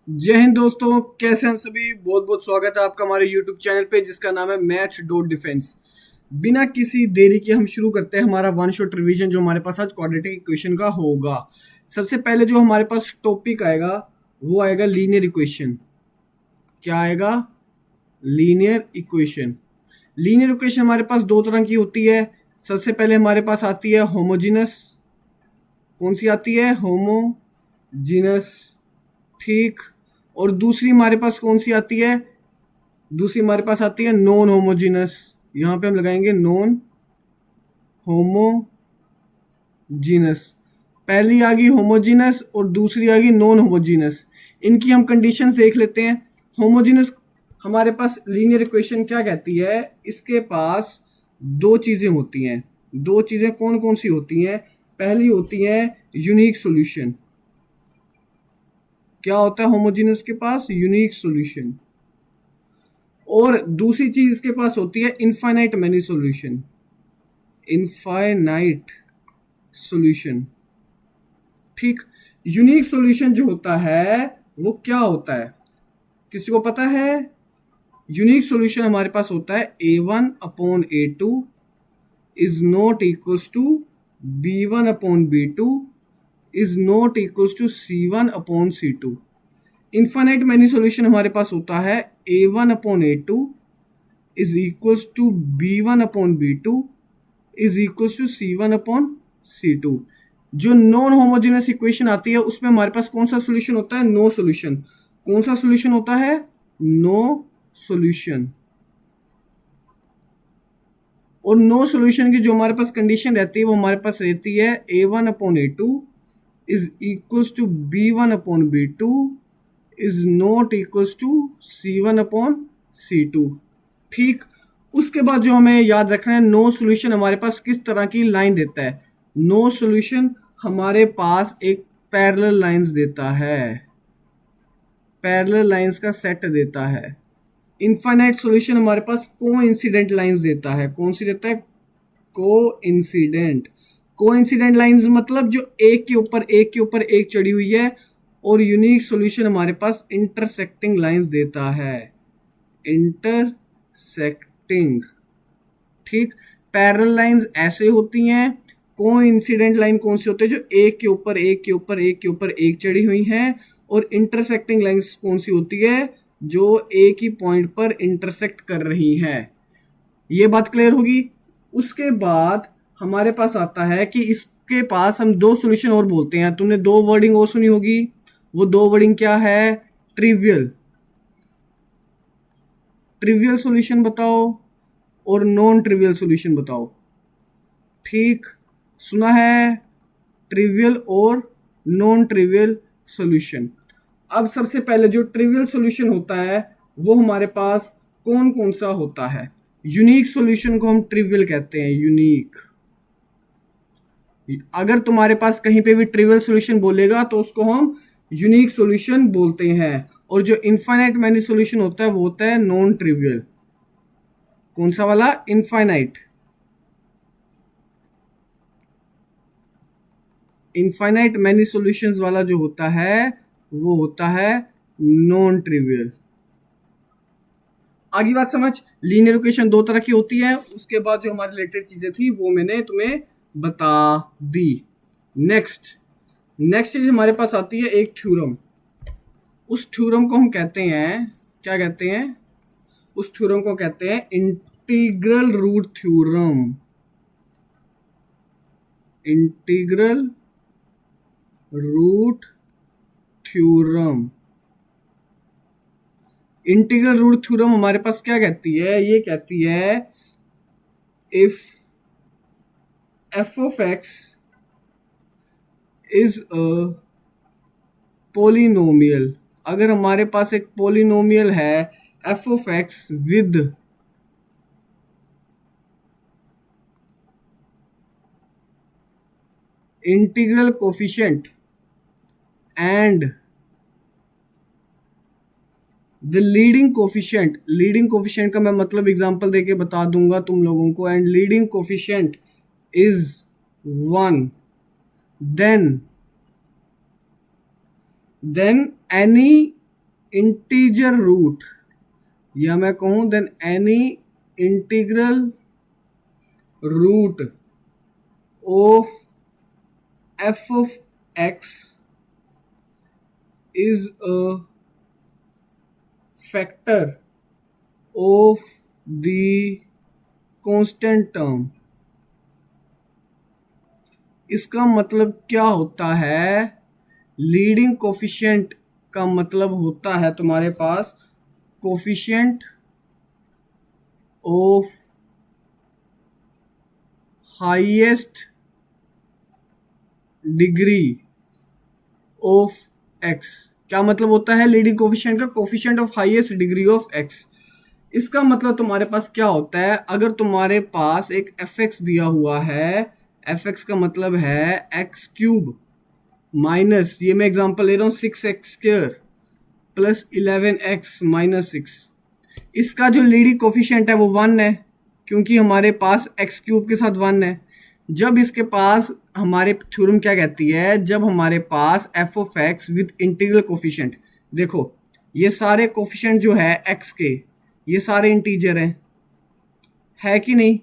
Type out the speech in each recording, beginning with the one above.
जय हिंद दोस्तों, कैसे हैं हम सभी। बहुत बहुत स्वागत है आपका हमारे YouTube चैनल पे जिसका नाम है मैथ डॉट डिफेंस। बिना किसी देरी के हम शुरू करते हैं हमारा वन शॉट रिवीजन जो हमारे पास आज क्वाड्रेटिक इक्वेशन का होगा। सबसे पहले जो हमारे पास टॉपिक आएगा वो आएगा लीनियर इक्वेशन। क्या आएगा? Linear equation. लीनियर इक्वेशन हमारे पास दो तरह की होती है। सबसे पहले हमारे पास आती है होमोजीनस। कौन सी आती है? होमोजीनस। ठीक। और दूसरी हमारे पास कौन सी आती है? दूसरी हमारे पास आती है नॉन होमोजीनस। यहां पे हम लगाएंगे नॉन होमोजीनस। पहली आ गई होमोजीनस और दूसरी आ गई नॉन होमोजीनस। इनकी हम कंडीशंस देख लेते हैं। होमोजीनस हमारे पास लीनियर इक्वेशन क्या कहती है? इसके पास दो चीजें होती हैं। दो चीजें कौन कौन सी होती हैं? पहली होती है यूनिक सॉल्यूशन। क्या होता है होमोजीनस के पास? Unique solution. और दूसरी चीज इसके पास होती है infinite many solution. Infinite solution. ठीक। यूनिक सॉल्यूशन जो होता है वो क्या होता है? किसी को पता है? यूनिक सॉल्यूशन हमारे पास होता है A1/A2 is not equals to B1/B2 is not equals to C1/C2। Infinite many solution हमारे पास होता है A1/A2 is equals to B1/B2 is equals to C1/C2। जो नॉन होमोजेनस इक्वेशन आती है उसमें हमारे पास कौन सा सॉल्यूशन होता है? No solution. कौन सा सॉल्यूशन होता है? No solution. और नो सॉल्यूशन की जो हमारे पास कंडीशन रहती है वो हमारे पास रहती है A1/A2 is equals to B1/B2 is not equals to C1/C2। ठीक। उसके बाद जो हमें याद रखना है, नो सॉल्यूशन हमारे पास किस तरह की लाइन देता है? नो सॉल्यूशन हमारे पास एक पैरेलल लाइंस देता है। पैरेलल लाइंस का सेट देता है। इनफाइनाइट सॉल्यूशन हमारे पास कोइंसिडेंट लाइंस देता है। कौन सी देता है? कोइंसिडेंट। कोइंसिडेंट लाइंस मतलब जो एक के ऊपर एक के ऊपर एक चढ़ी हुई है। और यूनिक सॉल्यूशन हमारे पास इंटरसेक्टिंग लाइंस देता है। इंटरसेक्टिंग। ठीक। पैरेलल लाइंस ऐसे होती हैं। कोइंसिडेंट लाइन कौन सी होती है? जो एक के ऊपर एक के ऊपर एक के ऊपर एक चढ़ी हुई हैं। और इंटरसेक्टिंग लाइंस कौन सी होती है? जो एक ही पॉइंट पर इंटरसेक्ट कर रही हैं। ये बात क्लियर होगी। उसके बाद हमारे पास आता है कि इसके पास हम दो सॉल्यूशन और बोलते हैं। तुमने दो वर्डिंग और सुनी होगी। वो दो वर्डिंग क्या है? ट्रिवियल। ट्रिवियल सॉल्यूशन बताओ और नॉन ट्रिवियल सॉल्यूशन बताओ। ठीक। सुना है? ट्रिवियल और नॉन ट्रिवियल सॉल्यूशन। अब सबसे पहले जो ट्रिवियल सॉल्यूशन होता है वो हमारे पास कौन कौन सा होता है? यूनिक सॉल्यूशन को हम ट्रिवियल कहते हैं। यूनिक। अगर तुम्हारे पास कहीं पे भी ट्रिवियल सॉल्यूशन बोलेगा तो उसको हम यूनिक सॉल्यूशन बोलते हैं। और जो इनफाइनाइट मैनी सॉल्यूशन होता है वो होता है नॉन ट्रिवियल। कौन सा वाला? इनफाइनाइट। इनफाइनाइट मैनी सॉल्यूशंस वाला जो होता है वो होता है नॉन ट्रिवियल। आगे बात समझ। लीनियर इक्वेशन दो तरह की होती है। उसके बाद जो हमारी रिलेटेड चीजें थी वो मैंने तुम्हें बता दी। नेक्स्ट चीज हमारे पास आती है एक थ्योरम। उस थ्योरम को हम कहते हैं, क्या कहते हैं? उस थ्योरम को कहते हैं integral root theorem. Integral root theorem. Integral root theorem हमारे पास क्या कहती है? ये कहती है if f of x is a polynomial. अगर हमारे पास एक पोलिनोमियल है f of x with integral coefficient and the leading coefficient. Leading coefficient का मैं मतलब एग्जांपल देके बता दूंगा तुम लोगों को। And leading coefficient is 1, then any integer root, या मैं कहूं then any integral root of f of x is a factor of the constant term। इसका मतलब क्या होता है? लीडिंग कोफिशिएंट का मतलब होता है तुम्हारे पास coefficient of highest degree of x. क्या मतलब होता है लीडिंग कोफिशिएंट का? Coefficient of highest degree of x. इसका मतलब तुम्हारे पास क्या होता है? अगर तुम्हारे पास एक एफ एक्स दिया हुआ है, एफ एक्स का मतलब है एक्स क्यूब माइनस, ये मैं एग्जांपल ले रहा हूँ, 6x square plus 11x minus 6। इसका जो लीडिंग कोफिशिएंट है वो 1 है, क्योंकि हमारे पास x क्यूब के साथ 1 है। जब इसके पास, हमारे थ्योरम क्या कहती है, जब हमारे पास f of x with integral coefficient, देखो ये सारे कोफिशिएंट जो है x के, ये सारे इंटीजर हैं, है कि नहीं?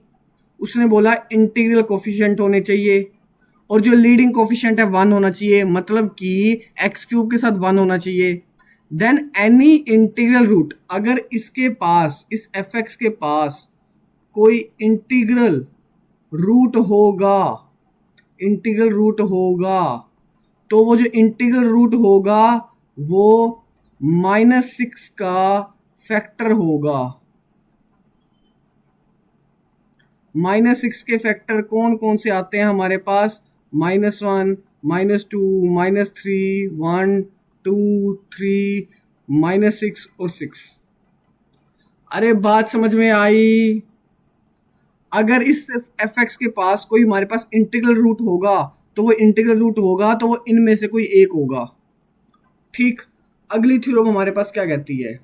उसने बोला इंटीग्रल कोफिशिएंट होने चाहिए, और जो लीडिंग कोफिशिएंट है 1 होना चाहिए, मतलब कि एक्स क्यूब के साथ 1 होना चाहिए। देन एनी इंटीग्रल रूट, अगर इसके पास, इस एफ एक्स के पास कोई इंटीग्रल रूट होगा, इंटीग्रल रूट होगा, तो वो जो इंटीग्रल रूट होगा वो -6 का फैक्टर होगा। -6 के फैक्टर कौन कौन से आते हैं हमारे पास? -1, -2, -3, 1, 2, 3, -6 और 6। अरे बात समझ में आई? अगर इस एफ एक्स के पास कोई हमारे पास इंटीग्रल रूट होगा, तो वो इंटीग्रल रूट होगा तो वो इनमें से कोई एक होगा। ठीक, अगली थ्योरम हमारे पास क्या कहती है?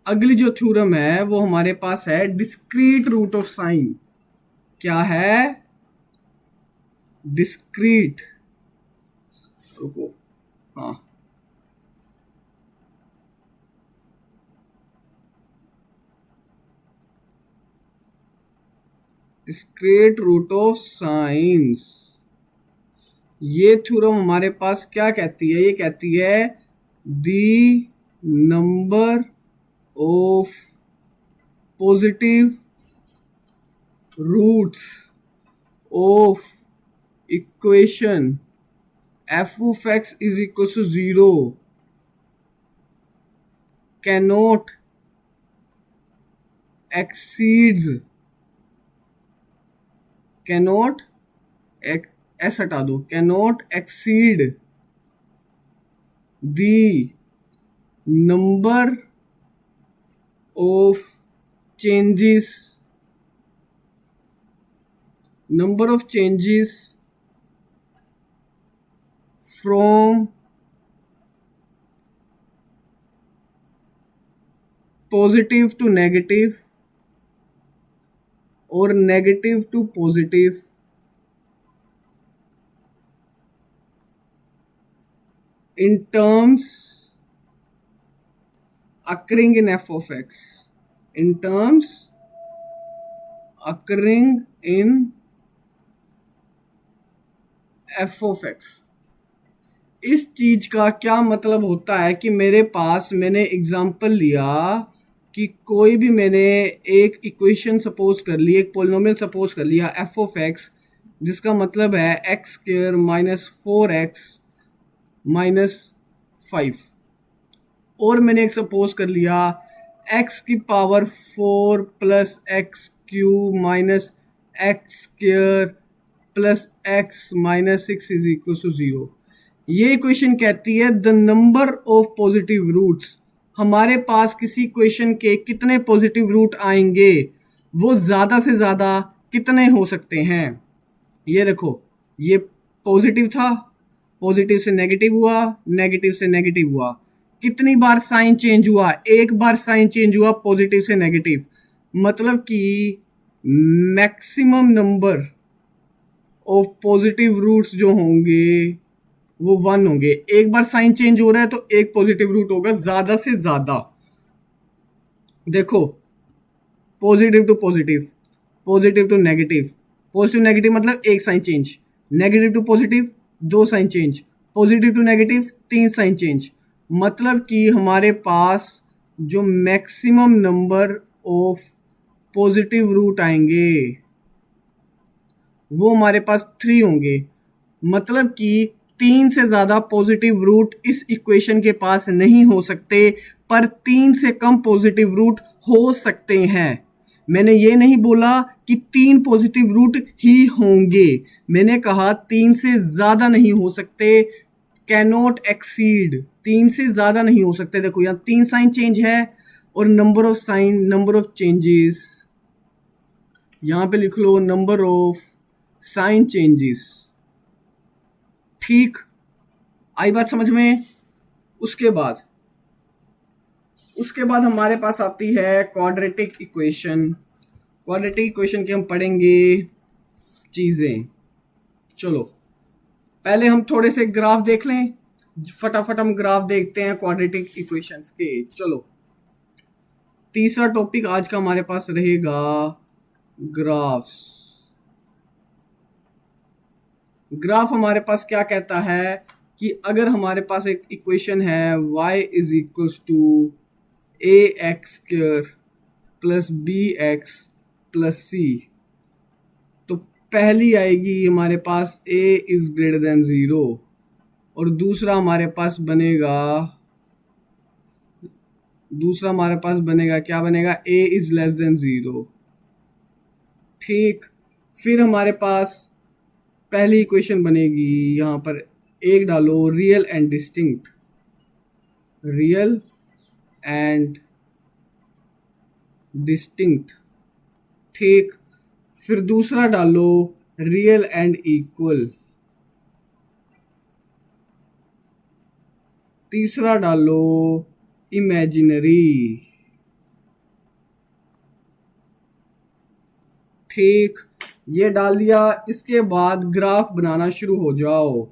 अगली जो थ्योरम है वो हमारे पास है डिस्क्रीट रूट ऑफ साइन। क्या है? डिस्क्रीट, रुको, हाँ, डिस्क्रीट रूट ऑफ साइंस। ये थ्योरम हमारे पास क्या कहती है? ये कहती है the number of positive roots of equation f of x is equal to 0 cannot exceeds, cannot, s हटा दो, cannot exceed the number of changes, number of changes from positive to negative or negative to positive in terms occurring in f of x, in terms occurring in f of x। इस चीज का क्या मतलब होता है कि मेरे पास, मैंने एग्जांपल लिया कि कोई भी, मैंने एक इक्वेशन सपोज कर ली, एक पोलिनोमियल सपोज कर लिया f ऑफ x, जिसका मतलब है x square minus 4x minus 5, और मैंने एक सपोज कर लिया x की power 4 plus x cube minus x square plus x minus 6 is equal to 0। ये इक्वेशन कहती है the number of positive roots, हमारे पास किसी इक्वेशन के कितने पॉजिटिव रूट आएंगे, वो ज़्यादा से ज़्यादा कितने हो सकते हैं। ये देखो, ये पॉजिटिव था, पॉजिटिव से नेगेटिव हुआ, नेगेटिव से नेगेटिव हुआ, कितनी बार साइन चेंज हुआ? एक बार साइन चेंज हुआ पॉजिटिव से नेगेटिव, मतलब कि maximum number of positive roots जो होंगे वो 1 होंगे। एक बार साइन चेंज हो रहा है तो एक पॉजिटिव रूट होगा ज्यादा से ज्यादा। देखो, positive to positive, positive to negative, positive negative मतलब एक sign change, negative to positive 2 sign change, positive to negative 3 sign change. मतलब कि हमारे पास जो maximum number of positive root आएंगे वो हमारे पास 3 होंगे। मतलब कि 3 से ज़्यादा पॉजिटिव रूट इस इक्वेशन के पास नहीं हो सकते, पर 3 से कम पॉजिटिव रूट हो सकते हैं। मैंने ये नहीं बोला कि 3 पॉजिटिव रूट ही होंगे, मैंने कहा 3 से ज़्यादा नहीं हो सकते, कैनॉट एक्सीड, 3 से ज़्यादा नहीं हो सकते। देखो यहाँ 3 साइन चेंज है और number of sine, number of changes, यहाँ पे लिख लो नंबर ऑफ साइन चेंजेस। ठीक, आई बात समझ में। उसके बाद हमारे पास आती है क्वाड्रेटिक इक्वेशन। क्वाड्रेटिक इक्वेशन की हम पढ़ेंगे चीजें। चलो पहले हम थोड़े से ग्राफ देख लें, फटाफट हम ग्राफ देखते हैं क्वाड्रेटिक इक्वेशंस के। चलो तीसरा टॉपिक आज का हमारे पास रहेगा ग्राफ्स। ग्राफ हमारे पास क्या कहता है कि अगर हमारे पास एक इक्वेशन है y is equals to a x square plus b x plus c, तो पहली आएगी हमारे पास a इज ग्रेटर देन 0 और दूसरा हमारे पास बनेगा क्या बनेगा, a इज लेस देन 0। ठीक, फिर हमारे पास पहली इक्वेशन बनेगी, यहाँ पर एक डालो real and distinct, real and distinct. ठीक, फिर दूसरा डालो रियल एंड इक्वल, तीसरा डालो इमेजिनरी। ठीक, ये डाल दिया। इसके बाद ग्राफ बनाना शुरू हो जाओ।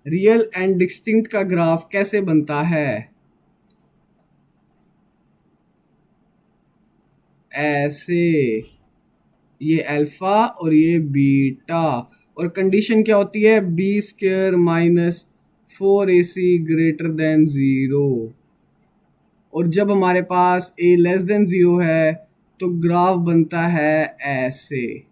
रियल एंड डिस्टिंक्ट का ग्राफ कैसे बनता है, ऐसे, ये अल्फा और ये बीटा, और कंडीशन क्या होती है, b square minus 4ac greater than 0। और जब हमारे पास a लेस देन 0 है तो ग्राफ बनता है ऐसे।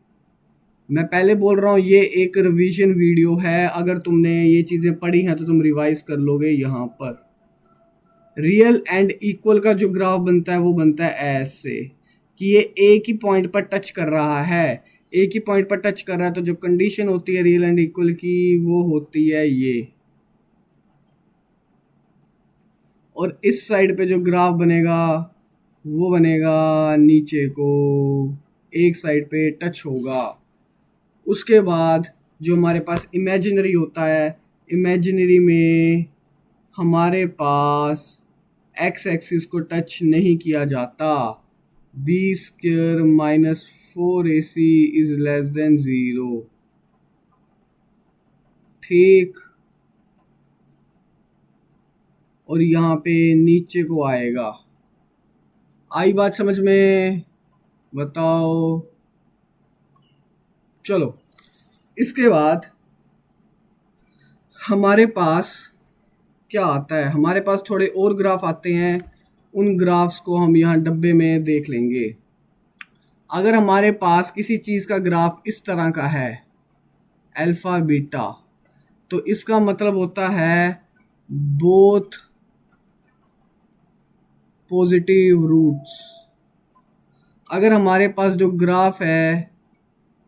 मैं पहले बोल रहा हूँ ये एक रिवीजन वीडियो है, अगर तुमने ये चीज़ें पढ़ी हैं तो तुम रिवाइज कर लोगे। यहाँ पर रियल एंड इक्वल का जो ग्राफ बनता है वो बनता है ऐसे कि ये एक ही पॉइंट पर टच कर रहा है, एक ही पॉइंट पर टच कर रहा है, तो जो कंडीशन होती है रियल एंड इक्वल की वो होती है ये। और इस साइड पे जो ग्राफ बनेगा वो बनेगा नीचे को, एक साइड पे टच होगा। उसके बाद जो हमारे पास इमेजिनरी होता है, इमेजिनरी में हमारे पास एक्स एक्सिस को टच नहीं किया जाता, b square minus 4ac is less than 0। ठीक, और यहाँ पे नीचे को आएगा। आई बात समझ में, बताओ। चलो इसके बाद हमारे पास क्या आता है, हमारे पास थोड़े और ग्राफ आते हैं, उन ग्राफ्स को हम यहाँ डब्बे में देख लेंगे। अगर हमारे पास किसी चीज़ का ग्राफ इस तरह का है अल्फा बीटा, तो इसका मतलब होता है बोथ पॉजिटिव रूट्स। अगर हमारे पास जो ग्राफ है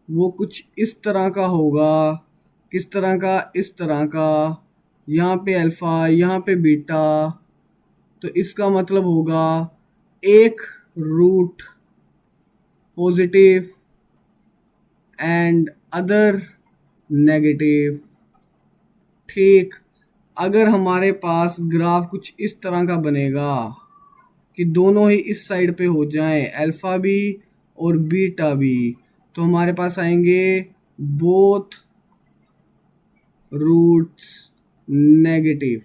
वो कुछ इस तरह का होगा, किस तरह का, इस तरह का, यहाँ पे अल्फा यहाँ पे बीटा, तो इसका मतलब होगा एक root positive and other negative. ठीक, अगर हमारे पास ग्राफ कुछ इस तरह का बनेगा कि दोनों ही इस साइड पे हो जाएं, अल्फा भी और बीटा भी, तो हमारे पास आएंगे बोथ रूट्स नेगेटिव।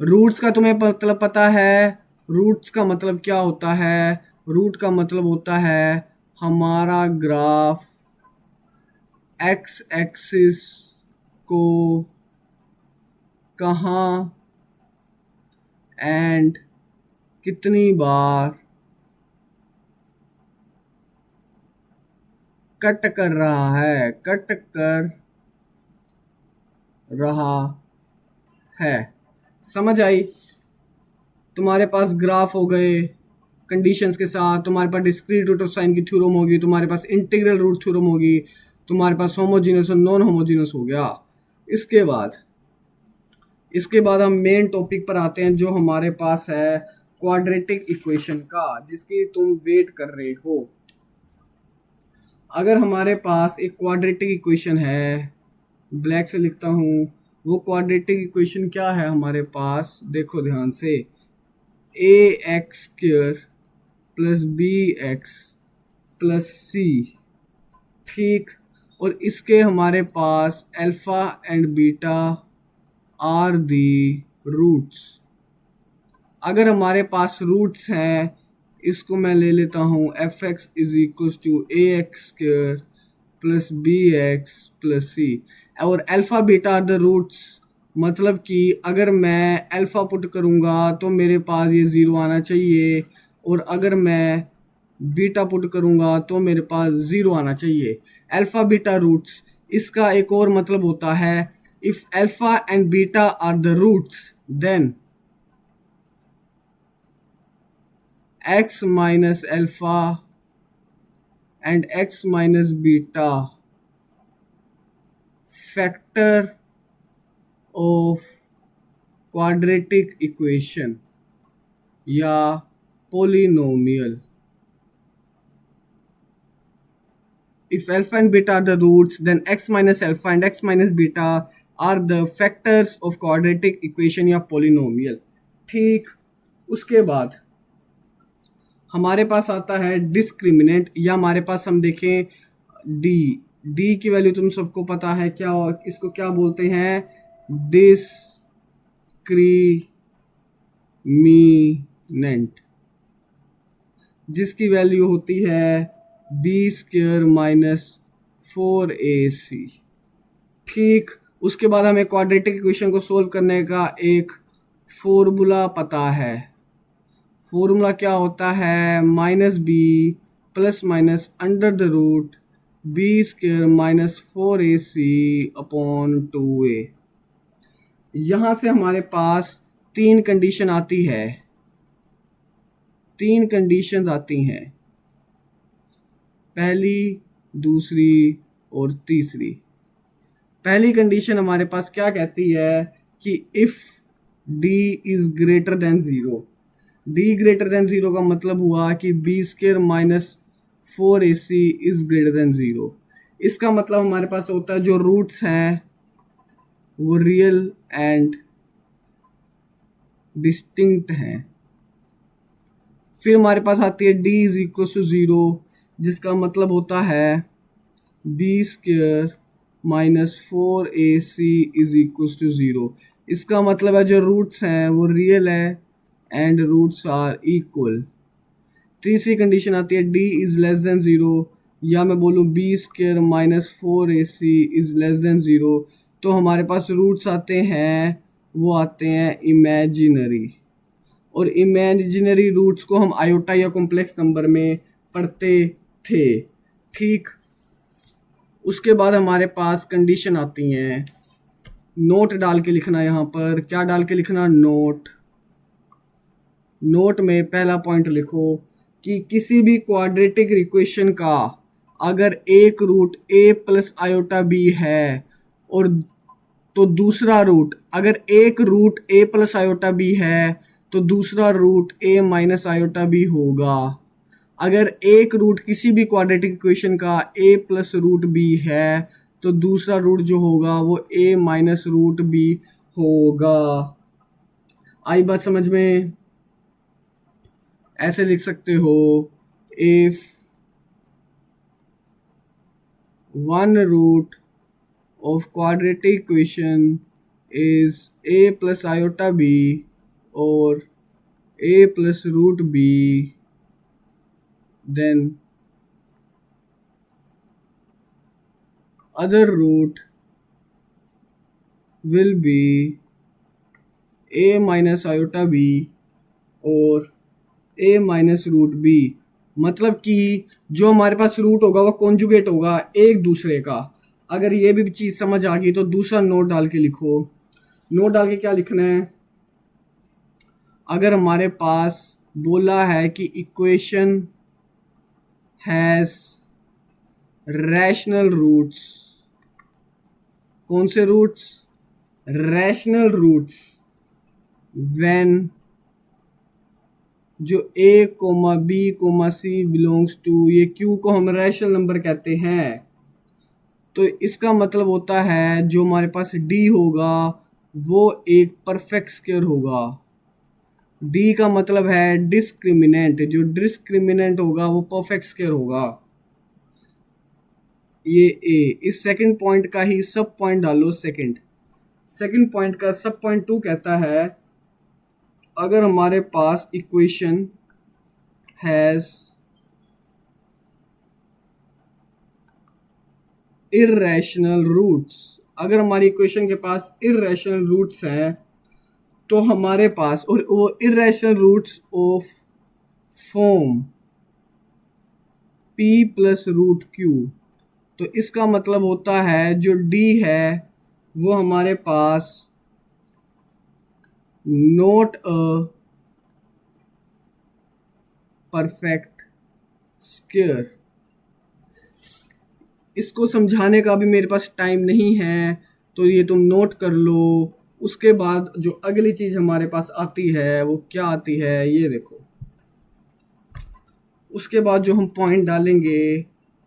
रूट्स का तुम्हें मतलब पता है, रूट्स का मतलब क्या होता है? रूट का मतलब होता है हमारा ग्राफ एक्स एक्सिस को कहाँ एंड कितनी बार कट कर रहा है। समझ आई? तुम्हारे पास ग्राफ हो गए कंडीशंस के साथ, तुम्हारे पास डिस्क्रीट रूट ऑफ साइन की थ्योरम होगी, तुम्हारे पास इंटीग्रल रूट थ्योरम होगी, तुम्हारे पास होमोजीनियस और नॉन होमोजीनियस हो गया। इसके बाद हम मेन टॉपिक पर आते हैं जो हमारे पास है क्वाड्रेटिक इक्वेशन का, जिसकी तुम वेट कर रहे हो। अगर हमारे पास एक क्वाड्रेटिक इक्वेशन है, ब्लैक से लिखता हूँ, वो क्वाड्रेटिक इक्वेशन क्या है हमारे पास, देखो ध्यान से, a x square plus b x plus c, ठीक। और इसके हमारे पास alpha and beta are the roots. अगर हमारे पास रूट्स हैं, इसको मैं ले लेता हूँ f x is equal to a x square plus b x plus c, और alpha beta are the roots. मतलब कि अगर मैं अल्फ़ा पुट करूँगा तो मेरे पास ये ज़ीरो आना चाहिए, और अगर मैं बीटा पुट करूँगा तो मेरे पास ज़ीरो आना चाहिए। अल्फ़ा बीटा रूट्स, इसका एक और मतलब होता है if alpha and beta are the roots then x minus alpha and x minus beta factor of quadratic equation या polynomial. If alpha and beta are the roots, then x minus alpha and x minus beta are the factors of quadratic equation या polynomial. ठीक। उसके बाद हमारे पास आता है discriminant, या हमारे पास हम देखें डी की वैल्यू तुम सबको पता है क्या, इसको क्या बोलते हैं, डिस्क्रिमिनेंट, जिसकी वैल्यू होती है बी स्क्वायर माइनस 4ac। ठीक। उसके बाद हमें क्वाड्रेटिक इक्वेशन को सोल्व करने का एक फॉर्मूला पता है। फॉर्मूला क्या होता है, minus b plus minus under the root b square minus 4ac upon 2a। यहाँ से हमारे पास तीन कंडीशन आती है, तीन कंडीशंस आती हैं, पहली, दूसरी और तीसरी। पहली कंडीशन हमारे पास क्या कहती है कि if d is greater than zero. d greater than zero का मतलब हुआ कि b square minus 4ac is greater than zero. इसका मतलब हमारे पास होता है जो रूट्स हैं वो रियल एंड डिस्टिंक्ट हैं। फिर हमारे पास आती है d is equal to zero, जिसका मतलब होता है b square minus 4ac is equal to zero. इसका मतलब है जो रूट्स हैं वो रियल है एंड रूट्स आर इक्वल। तीसरी कंडीशन आती है d is less than zero, या मैं बोलूँ b square minus 4ac is less than zero. तो हमारे पास रूट्स आते हैं, वो आते हैं इमेजिनरी, और इमेजिनरी रूट्स को हम आयोटा या कॉम्प्लेक्स नंबर में पढ़ते थे। ठीक। उसके बाद हमारे पास कंडीशन आती हैं, नोट डाल के लिखना, यहाँ पर क्या डाल के लिखना, नोट में पहला पॉइंट लिखो कि किसी भी क्वाड्रेटिक इक्वेशन का अगर एक root a plus iota b है, और तो दूसरा रूट, अगर एक root a plus iota b है तो दूसरा root a minus iota b होगा। अगर एक रूट किसी भी क्वाड्रेटिक इक्वेशन का a प्लस रूट b है तो दूसरा रूट जो होगा वो a माइनस रूट b होगा। आई बात समझ में? ऐसे लिख सकते हो, if one root of quadratic equation is a plus iota b or a plus root b, then other root will be a minus iota b और a माइनस रूट बी। मतलब कि जो हमारे पास रूट होगा वो कॉन्जुगेट होगा एक दूसरे का। अगर ये भी चीज़ समझ आ गई तो दूसरा नोट डाल के लिखो। नोट डाल के क्या लिखना है? अगर हमारे पास बोला है कि इक्वेशन हैज़ रैशनल रूट्स, कौन से रूट्स? रैशनल रूट्स व्हेन जो a comma b comma c belongs to, ये q को हम रैशनल नंबर कहते हैं। तो इसका मतलब होता है जो हमारे पास d होगा वो एक परफेक्ट स्क्वायर होगा। d का मतलब है डिस्क्रिमिनेंट, जो डिस्क्रिमिनेंट होगा वो परफेक्ट स्क्वायर होगा। ये a, इस सेकंड पॉइंट का ही सब पॉइंट डालो। सेकंड पॉइंट का सब पॉइंट 2 कहता है अगर हमारे पास इक्वेशन हैज़ इर्रेशनल रूट्स, अगर हमारी इक्वेशन के पास इर्रेशनल रूट्स हैं तो हमारे पास, और वो irrational roots of form p plus root q, तो इसका मतलब होता है जो d है वो हमारे पास नॉट अ परफेक्ट स्क्वायर। इसको समझाने का भी मेरे पास टाइम नहीं है तो ये तुम नोट कर लो। उसके बाद जो अगली चीज़ हमारे पास आती है वो क्या आती है ये देखो। उसके बाद जो हम पॉइंट डालेंगे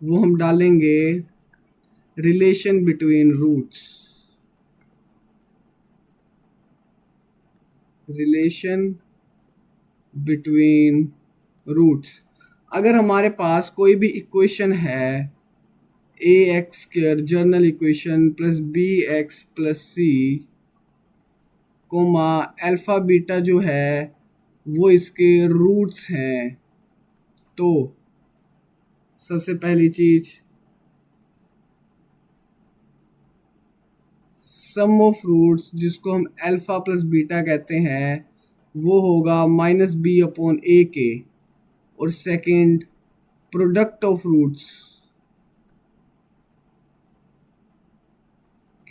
वो हम डालेंगे relation between roots. Relation between roots, अगर हमारे पास कोई भी इक्वेशन है a x square general equation plus b x plus c comma alpha beta जो है वो इसके रूट्स हैं, तो सबसे पहली चीज सम ऑफ रूट्स जिसको हम अल्फ़ा प्लस बीटा कहते हैं वो होगा माइनस बी अपॉन ए के, और सेकंड प्रोडक्ट ऑफ रूट्स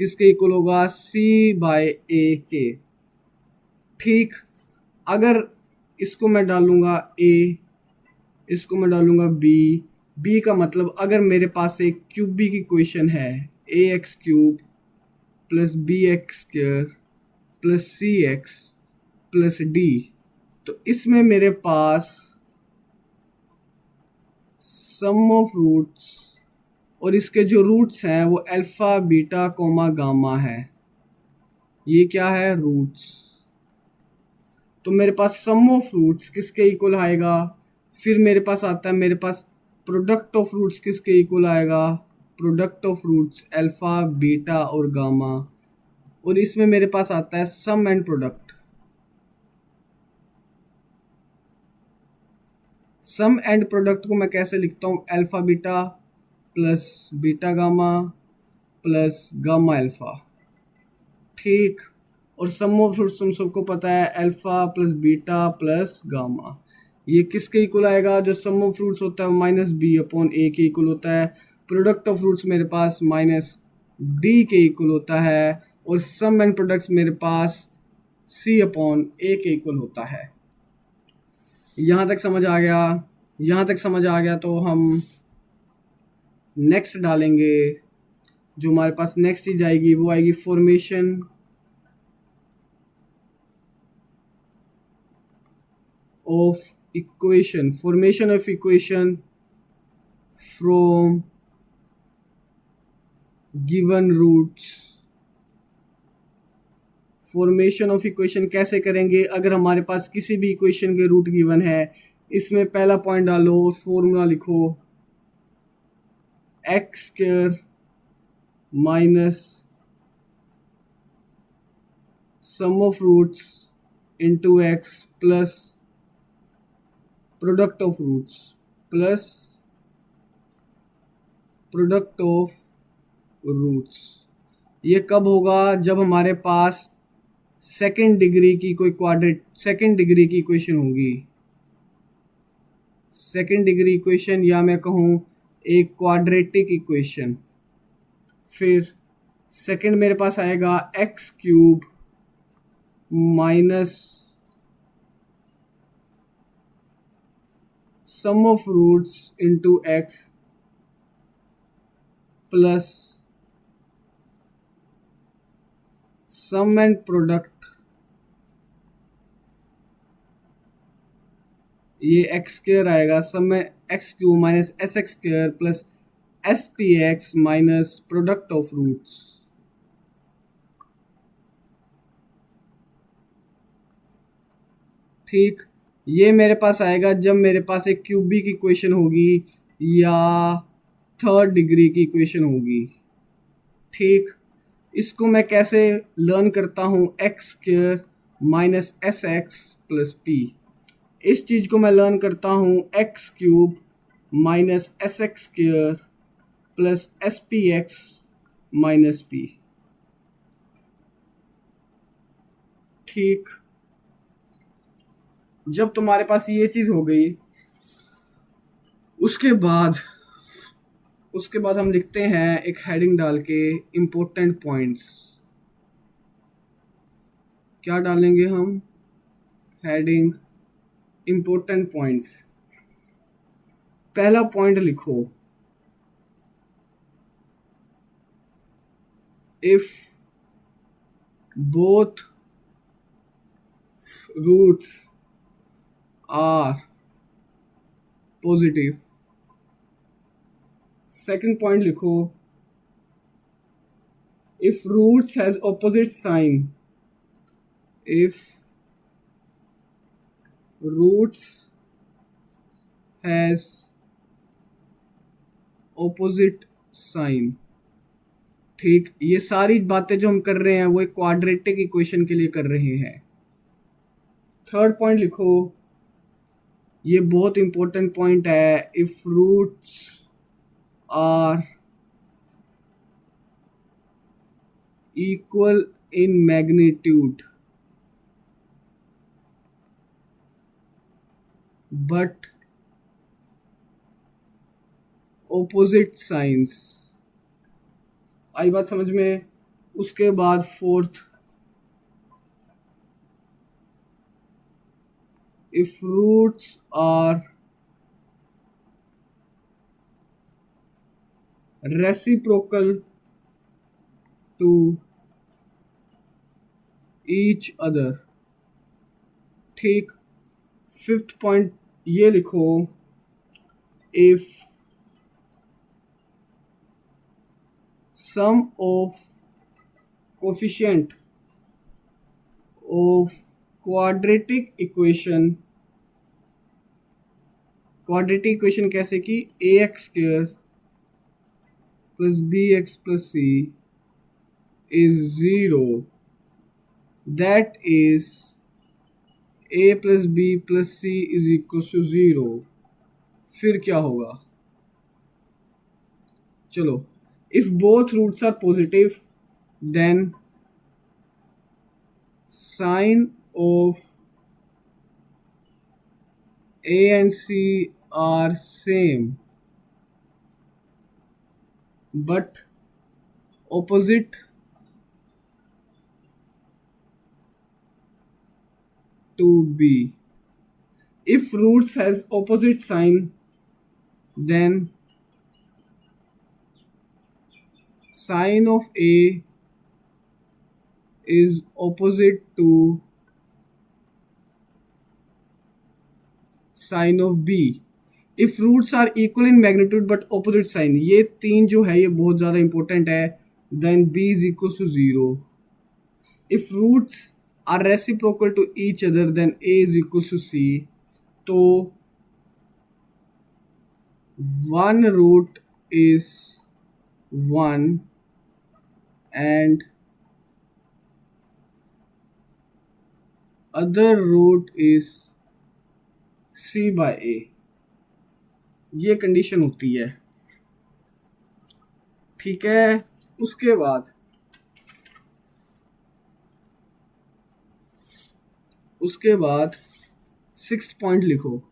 किसके इक्वल होगा? सी बाय ए के। ठीक, अगर इसको मैं डालूंगा a, इसको मैं डालूंगा b का मतलब अगर मेरे पास एक क्यूबिक इक्वेशन है a x cube plus b x square plus c x plus d, तो इसमें मेरे पास सम ऑफ रूट्स और इसके जो रूट्स हैं वो अल्फ़ा बीटा कोमा गामा है। ये क्या है? रूट्स। तो मेरे पास सम ऑफ रूट्स किसके इक्वल आएगा? फिर मेरे पास आता है, मेरे पास प्रोडक्ट ऑफ रूट्स किसके इक्वल आएगा? Product of roots alpha beta और गामा, और इसमें मेरे पास आता है sum and product. Sum and product को मैं कैसे लिखता हूँ? Alpha beta plus beta gamma plus gamma alpha. ठीक, और सम ऑफ रूट्स तुम सबको पता है alpha plus beta plus gamma. ये किसके इक्वल आएगा? जो सम ऑफ रूट्स होता है माइनस बी अपॉन ए के इक्वल होता है। प्रोडक्ट ऑफ रूट्स मेरे पास माइनस डी के इक्वल होता है, और सम एंड प्रोडक्ट्स मेरे पास सी अपॉन ए के इक्वल होता है। यहाँ तक समझ आ गया? यहाँ तक समझ आ गया तो हम नेक्स्ट डालेंगे। जो हमारे पास नेक्स्ट चीज आएगी वो आएगी formation of equation. Formation of equation from given roots. Formation of equation कैसे करेंगे? अगर हमारे पास किसी भी इक्वेशन के रूट गिवन है, इसमें पहला पॉइंट डालो, फॉर्मूला लिखो x square minus sum of roots into x plus product of roots plus product of roots. ये कब होगा? जब हमारे पास सेकंड डिग्री की कोई सेकंड डिग्री की इक्वेशन होगी। सेकंड डिग्री इक्वेशन, या मैं कहूँ एक क्वाड्रेटिक इक्वेशन। फिर सेकंड मेरे पास आएगा x cube minus sum of roots into x plus sum and product, ये एक्स स्क्वायर आएगा, सम में x cube minus s x square plus s p x minus product of roots. ठीक, ये मेरे पास आएगा जब मेरे पास एक क्यूबिक इक्वेशन होगी या थर्ड डिग्री की इक्वेशन होगी। ठीक, इसको मैं कैसे लर्न करता हूँ? X square minus s x plus P. इस चीज को मैं लर्न करता हूँ x cube minus s x square plus s p x minus P. ठीक, जब तुम्हारे पास ये चीज हो गई, उसके बाद हम लिखते हैं एक हेडिंग डाल के इम्पोर्टेंट पॉइंट्स। क्या डालेंगे हम? Heading important points. पहला पॉइंट लिखो, if both roots are positive. Second point लिखो, if roots has opposite sign, if roots has opposite sign। ठीक, ये सारी बातें जो हम कर रहे हैं वो एक क्वाड्रेटिक इक्वेशन के लिए कर रहे हैं। थर्ड पॉइंट लिखो, ये बहुत इंपॉर्टेंट पॉइंट है, if roots are equal in magnitude but opposite signs। आई बात समझ में? उसके बाद fourth, if roots are reciprocal to each other। ठीक, फिफ्थ पॉइंट ये लिखो, if sum of coefficient of quadratic equation कैसे की? ax square plus bx plus c is 0, that is a plus b plus c is equal to 0। फिर क्या होगा? चलो, if both roots are positive then sign of a and c are same but opposite to b। if roots has opposite sign then sign of a is opposite to sign of b। if roots are equal in magnitude but opposite sign, ये तीन जो है ये बहुत ज़्यादा important है, then b is equal to 0। if roots are reciprocal to each other then a is equal to c। तो one root is 1 and other root is C by A, ये कंडीशन होती है। ठीक है, उसके बाद सिक्स्थ पॉइंट लिखो।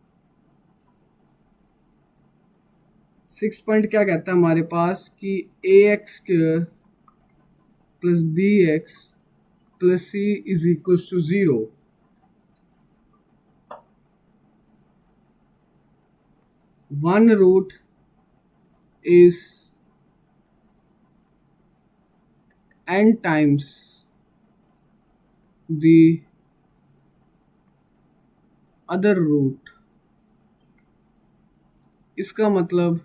Six point क्या कहता है हमारे पास कि a x square plus b x plus c is equal to 0। One root is n times the other root। इसका मतलब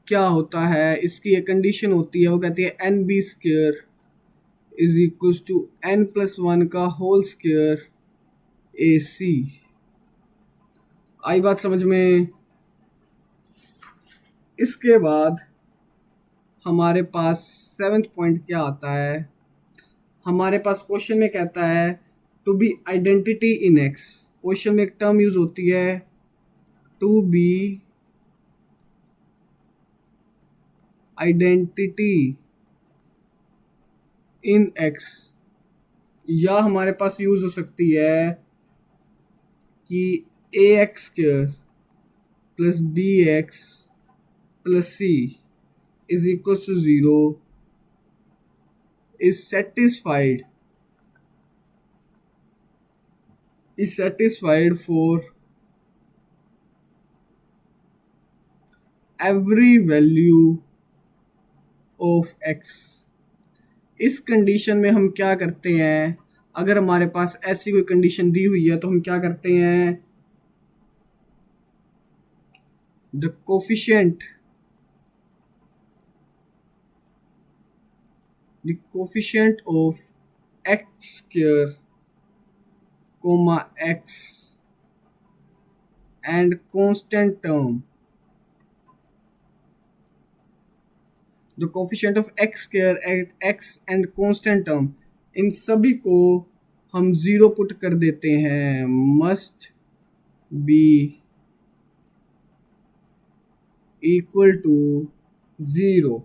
क्या होता है, इसकी एक कंडीशन होती है, वो कहती है n b square is equal to n plus one का होल स्क्वेयर ए सी। आई बात समझ में? इसके बाद हमारे पास सेवेंथ पॉइंट क्या आता है, हमारे पास क्वेश्चन में कहता है to be identity in x. Question में एक टर्म यूज होती है to be identity in x, या हमारे पास यूज हो सकती है कि a x square plus b x plus c is equal to 0 is satisfied for every value of x। इस कंडीशन में हम क्या करते हैं, अगर हमारे पास ऐसी कोई कंडीशन दी हुई है तो हम क्या करते हैं, the coefficient of x square comma x and constant term, the coefficient of x square at x and constant term, इन सभी को हम जीरो पुट कर देते हैं, मस्ट बी इक्वल टू 0।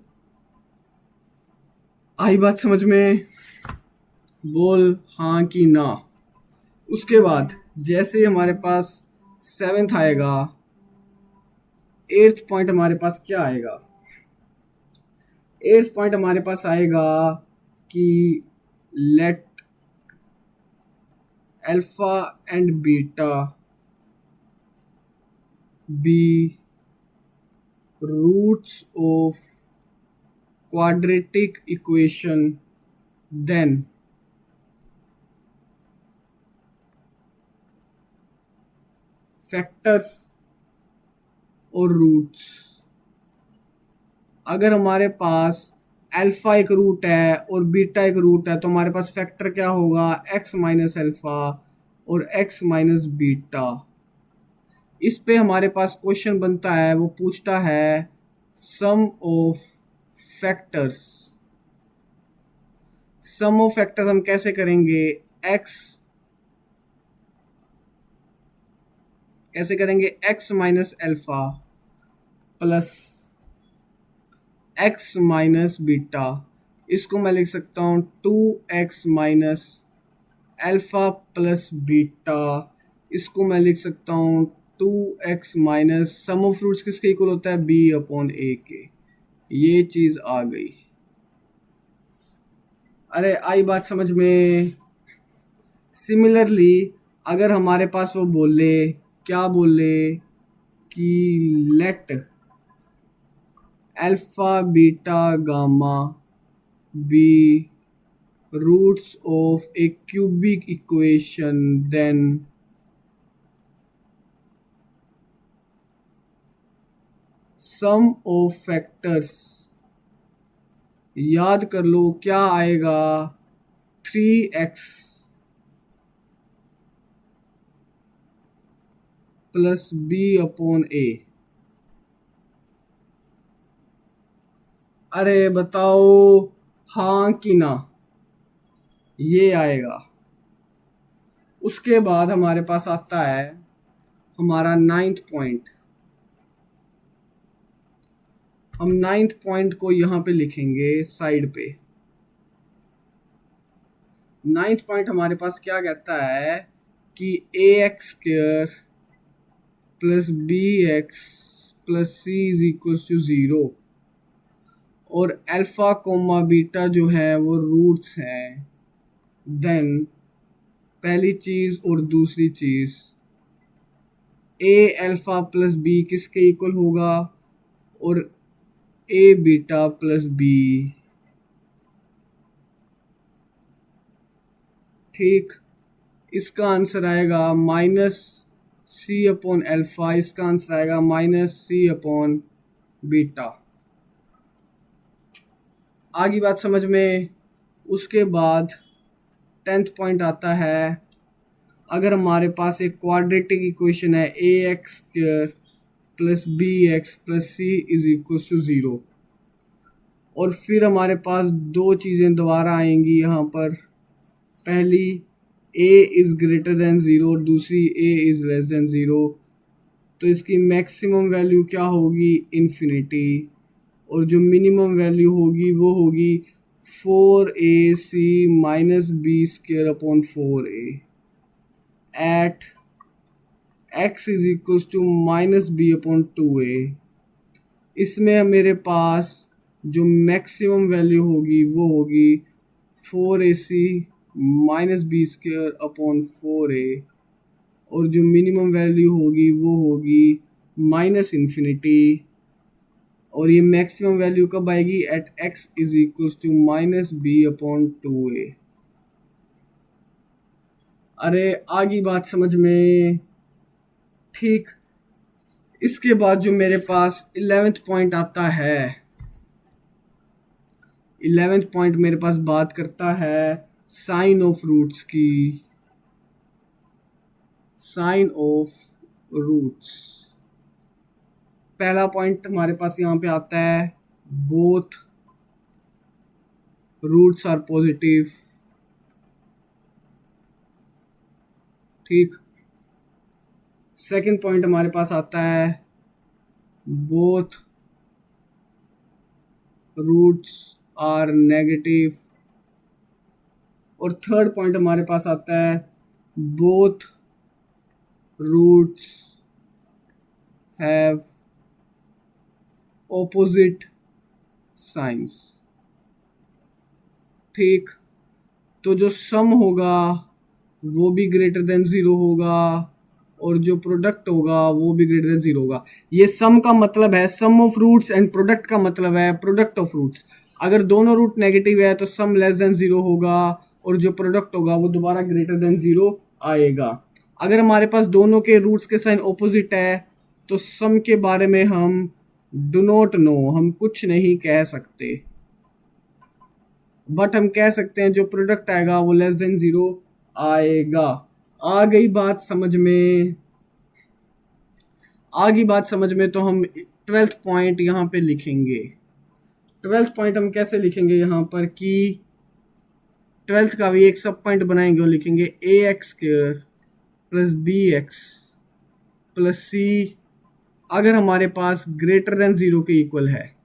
आई बात समझ में? बोल हाँ कि ना। उसके बाद जैसे हमारे पास सेवेंथ आएगा, एट्थ पॉइंट हमारे पास क्या आएगा, एट्थ पॉइंट हमारे पास आएगा कि let alpha and beta be roots of quadratic equation, then factors और रूट्स। अगर हमारे पास अल्फा एक रूट है और बीटा एक रूट है तो हमारे पास फैक्टर क्या होगा, x माइनस अल्फा और x माइनस बीटा। इस पे हमारे पास क्वेश्चन बनता है, वो पूछता है sum of factors. Sum of factors हम कैसे करेंगे, x minus alpha plus x minus beta, इसको मैं लिख सकता हूँ 2x minus alpha plus beta, इसको मैं लिख सकता हूँ 2x minus sum of roots किसके इक्वल होता है, b अपॉन a के। ये चीज आ गई। अरे आई बात समझ में? सिमिलरली अगर हमारे पास वो बोले, क्या बोले कि let alpha beta gamma be roots of a cubic equation, then sum of factors, याद कर लो क्या आएगा, 3x plus b upon a। अरे बताओ हाँ कि ना, ये आएगा। उसके बाद हमारे पास आता है हमारा 9th पॉइंट। हम 9th पॉइंट को यहाँ पे लिखेंगे साइड पे। 9th पॉइंट हमारे पास क्या कहता है कि a x square plus b x plus c is equal to 0, और अल्फा कोमा बीटा जो है वो रूट्स हैं। देन पहली चीज और दूसरी चीज, ए अल्फा प्लस बी किसके इक्वल होगा, और ए बीटा प्लस बी। ठीक, इसका आंसर आएगा माइनस सी अपॉन अल्फा, इसका आंसर आएगा माइनस सी अपॉन बीटा। आगे बात समझ में। उसके बाद 10th पॉइंट आता है, अगर हमारे पास एक क्वाड्रेटिक इक्वेशन है a x square plus b x plus c is equal to 0, और फिर हमारे पास दो चीज़ें दोबारा आएंगी यहाँ पर। पहली a इज़ ग्रेटर देन 0 और दूसरी a इज़ लेस देन 0, तो इसकी मैक्सिमम वैल्यू क्या होगी, इन्फिनिटी, और जो मिनिमम वैल्यू होगी वो होगी 4ac minus b square upon 4a at x is equal to minus b upon 2a। इसमें मेरे पास जो मैक्सिमम वैल्यू होगी वो होगी 4ac minus b square upon 4a, और जो मिनिमम वैल्यू होगी वो होगी माइनस इन्फिनिटी, और ये मैक्सिमम वैल्यू कब आएगी, at x is equal to minus b upon 2a। अरे आगे बात समझ में। ठीक, इसके बाद जो मेरे पास 11th पॉइंट आता है, 11th पॉइंट मेरे पास बात करता है साइन ऑफ रूट्स की। साइन ऑफ रूट्स, पहला पॉइंट हमारे पास यहाँ पे आता है बोथ रूट्स आर पॉजिटिव। ठीक, सेकंड पॉइंट हमारे पास आता है बोथ रूट्स आर नेगेटिव, और थर्ड पॉइंट हमारे पास आता है both roots have opposite signs. ठीक, तो जो सम होगा वो भी ग्रेटर देन 0 होगा, और जो प्रोडक्ट होगा वो भी ग्रेटर देन 0 होगा। ये सम का मतलब है sum of roots, and product का मतलब है प्रोडक्ट ऑफ रूट्स। अगर दोनों रूट नेगेटिव है तो सम लेस देन 0 होगा, और जो प्रोडक्ट होगा वो दोबारा ग्रेटर देन 0 आएगा। अगर हमारे पास दोनों के रूट्स के साइन ऑपोजिट है तो सम के बारे में हम डू नॉट नो, हम कुछ नहीं कह सकते, बट हम कह सकते हैं जो प्रोडक्ट आएगा वो लेस देन 0 आएगा। आ गई बात समझ में। आ गई बात समझ में, तो हम 12th पॉइंट यहाँ पे लिखेंगे। 12th पॉइंट हम कैसे लिखेंगे यहाँ पर कि 12th का भी एक सब पॉइंट बनाएंगे और लिखेंगे a x square plus b x plus c अगर हमारे पास ग्रेटर देन 0 के इक्वल है,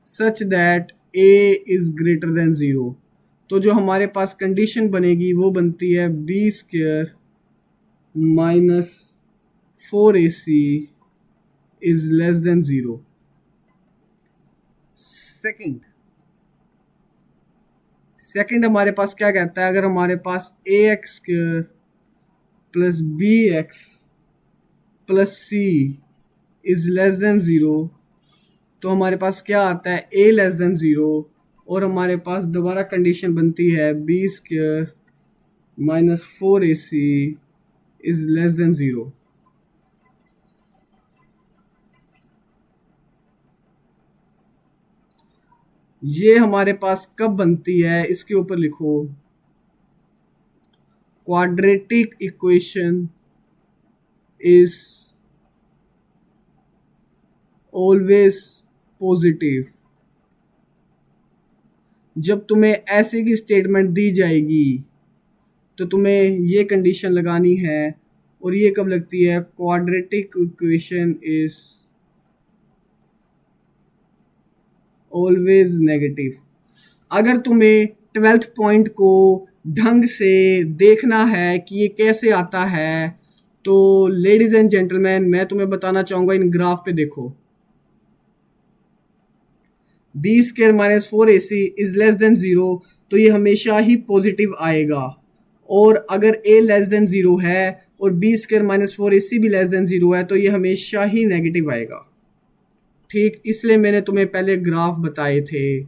such that a is greater than 0। तो जो हमारे पास कंडीशन बनेगी वो बनती है b square minus 4ac is less than 0। Second हमारे पास क्या कहता है, अगर हमारे पास a x square plus b x plus c is less than 0, तो हमारे पास क्या आता है a लेस देन 0, और हमारे पास दोबारा कंडीशन बनती है b square minus 4ac is less than 0। ये हमारे पास कब बनती है, इसके ऊपर लिखो, quadratic equation is always positive जब तुम्हें ऐसे की स्टेटमेंट दी जाएगी तो तुम्हें ये कंडीशन लगानी है, और ये कब लगती है, quadratic equation is always negative. अगर तुम्हें 12th पॉइंट को ढंग से देखना है कि ये कैसे आता है, तो लेडीज एंड जेंटलमैन मैं तुम्हें बताना चाहूँगा, इन ग्राफ पे देखो। B square minus 4ac is less than 0, तो ये हमेशा ही पॉजिटिव आएगा। और अगर a लेस देन 0 है और बी स्क्र माइनस 4ac भी लेस देन 0 है, तो ये हमेशा ही नेगेटिव आएगा। ठीक, इसलिए मैंने तुम्हें पहले ग्राफ बताए थे।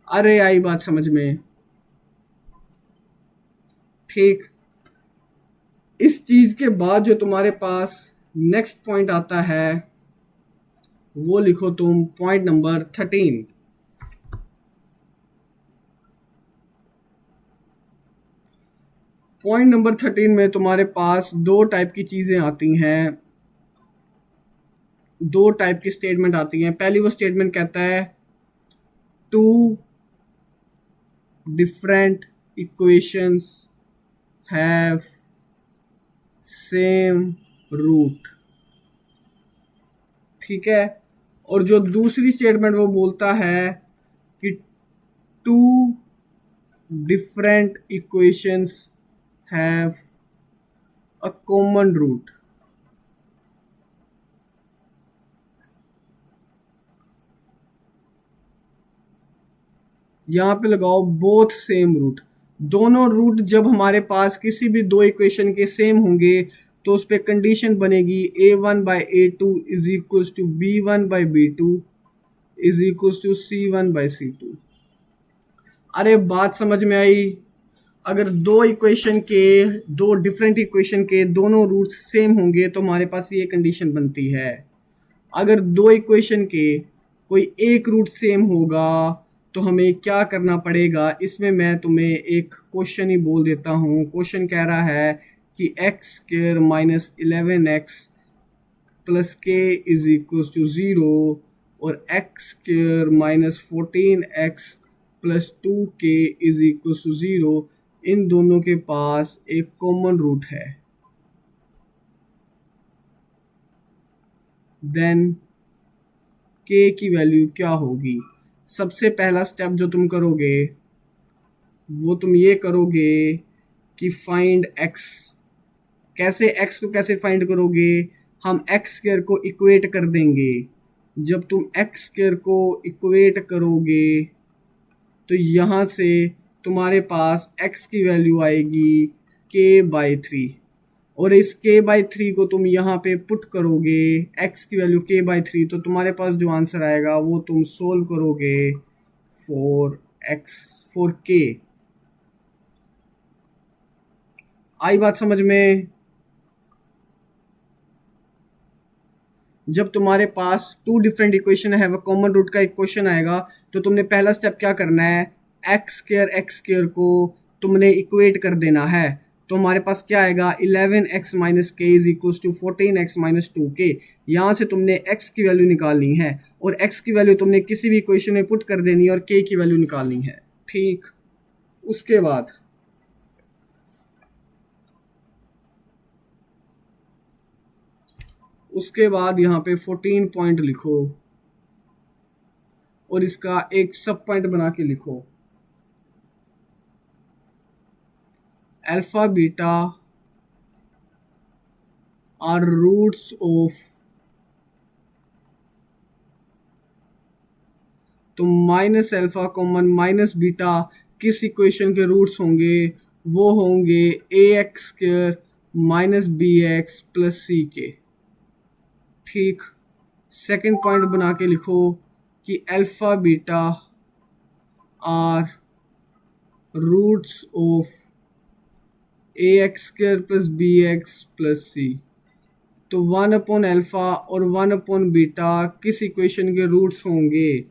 अरे आई बात समझ में? ठीक, इस चीज के बाद जो तुम्हारे पास नेक्स्ट पॉइंट आता है वो लिखो तुम, पॉइंट नंबर 13। पॉइंट नंबर 13 में तुम्हारे पास दो टाइप की चीजें आती हैं, दो टाइप की स्टेटमेंट आती हैं। पहली वो स्टेटमेंट कहता है two different equations have same root. ठीक है, और जो दूसरी स्टेटमेंट वो बोलता है कि two different equations have a common root. यहाँ पे लगाओ बोथ सेम रूट। दोनों रूट जब हमारे पास किसी भी दो इक्वेशन के सेम होंगे तो उस पर कंडीशन बनेगी a1 by a2 is equal to b1 by b2 is equal to c1 by c2। अरे बात समझ में आई? अगर दो इक्वेशन के, दो डिफरेंट इक्वेशन के दोनों रूट्स सेम होंगे तो हमारे पास ये कंडीशन बनती है। अगर दो इक्वेशन के कोई एक रूट सेम होगा तो हमें क्या करना पड़ेगा, इसमें मैं तुम्हें एक क्वेश्चन ही बोल देता हूँ। क्वेश्चन कह रहा है कि x square minus 11x plus k is equal to 0 और x square minus 14x plus 2k is equal to 0, इन दोनों के पास एक कॉमन रूट है। देन k की वैल्यू क्या होगी? सबसे पहला स्टेप जो तुम करोगे वो तुम ये करोगे कि फाइंड x। कैसे x को कैसे फाइंड करोगे? हम एक्स स्क्वायर को इक्वेट कर देंगे। जब तुम एक्स स्क्वायर को इक्वेट करोगे तो यहाँ से तुम्हारे पास x की वैल्यू आएगी k/3, और इस k/3 को तुम यहाँ पे पुट करोगे, x की वैल्यू k/3, तो तुम्हारे पास जो आंसर आएगा वो तुम सोल्व करोगे फॉर k। आई बात समझ में? जब तुम्हारे पास टू डिफरेंट इक्वेशन है, वो कॉमन रूट का एक क्वेश्चन आएगा, तो तुमने पहला स्टेप क्या करना है, एक्स स्क्वायर को तुमने इक्वेट कर देना है। तो हमारे पास क्या आएगा, 11x माइनस के is equal to 14x minus 2k। यहाँ से तुमने x की वैल्यू निकालनी है और x की वैल्यू तुमने किसी भी इक्वेशन में पुट कर देनी है और k की वैल्यू निकालनी है। ठीक, उसके बाद यहाँ पे 14 पॉइंट लिखो और इसका एक सब पॉइंट बना के लिखो, alpha beta are roots of, तो minus alpha comma minus beta किस इक्वेशन के रूट्स होंगे, वो होंगे ax square minus bx plus c के। ठीक, सेकंड पॉइंट बना के लिखो कि alpha beta are roots of ax square plus bx plus c। तो 1 अपॉन अल्फा और 1 अपॉन बीटा किस इक्वेशन के रूट्स होंगे,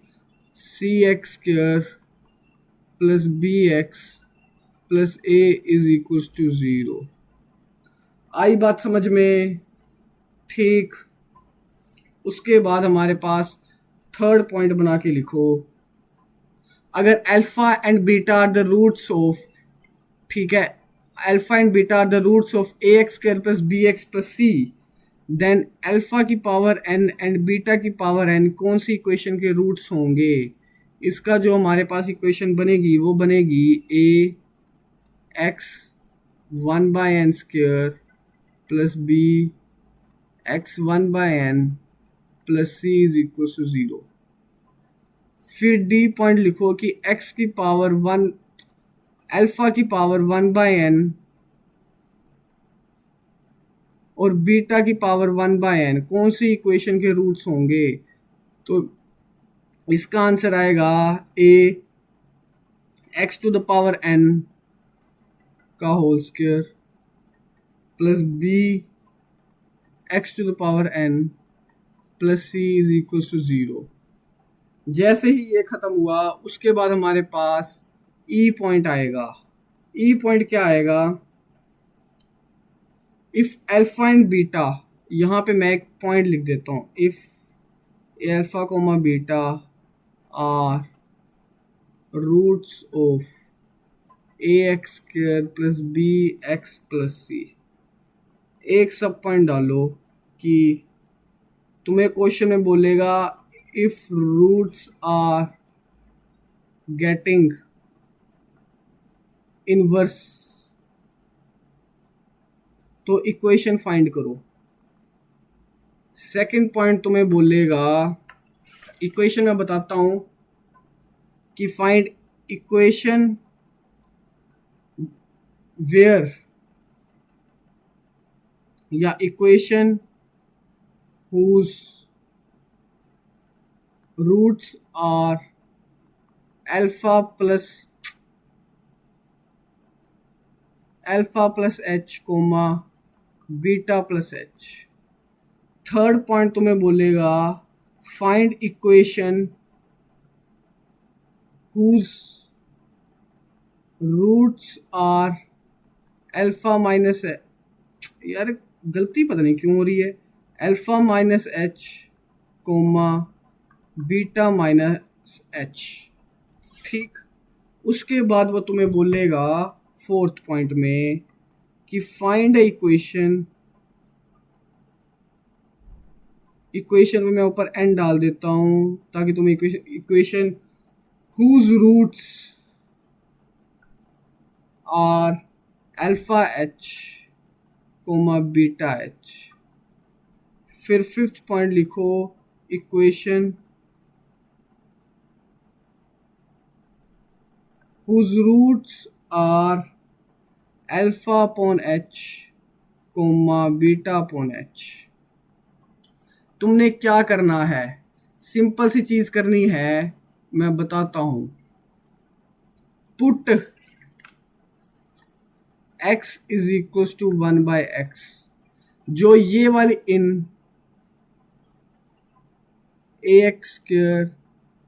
cx square plus bx plus a is equal to 0। आई बात समझ में? ठीक, उसके बाद हमारे पास थर्ड पॉइंट बना के लिखो, अगर alpha and beta are the roots of, ठीक है, alpha and beta are the roots of a x square plus b x plus c, then alpha की पावर एन एंड बीटा की पावर एन कौन सी इक्वेशन के roots होंगे? इसका जो हमारे पास इक्वेशन बनेगी वो बनेगी a x 1/n² plus b x 1/n plus c is equal to 0। फिर डी पॉइंट लिखो कि x की पावर 1, अल्फा की पावर 1/n और बीटा की पावर 1/n कौन सी इक्वेशन के रूट्स होंगे? तो इसका आंसर आएगा a x to the power n का whole square plus b x to the power n plus c is equal to 0। जैसे ही ये खत्म हुआ उसके बाद हमारे पास ई पॉइंट आएगा। ई पॉइंट क्या आएगा? इफ अल्फा एंड बीटा, यहाँ पे मैं एक पॉइंट लिख देता हूँ, if alpha comma beta are roots of a x square plus b x plus c, एक सब पॉइंट डालो कि तुम्हें क्वेश्चन में बोलेगा if roots are getting inverse तो इक्वेशन फाइंड करो। सेकंड पॉइंट तुम्हें बोलेगा, इक्वेशन में बताता हूं कि फाइंड इक्वेशन वेयर या equation whose roots are alpha plus h comma beta plus h। Third point तुम्हें बोलेगा find equation whose roots are alpha minus, यार गलती पता नहीं क्यों हो रही है, alpha minus H comma beta minus H. ठीक, उसके बाद वो तुम्हें बोलेगा फोर्थ पॉइंट में कि फाइंड इक्वेशन में मैं ऊपर एन डाल देता हूँ ताकि तुम्हें equation whose roots are alpha h comma beta h. फिर फिफ्थ पॉइंट लिखो equation whose roots are alpha upon h comma beta upon h। तुमने क्या करना है? सिंपल सी चीज करनी है, मैं बताता हूं। Put x is equal to 1/x, जो ये वाली in a x square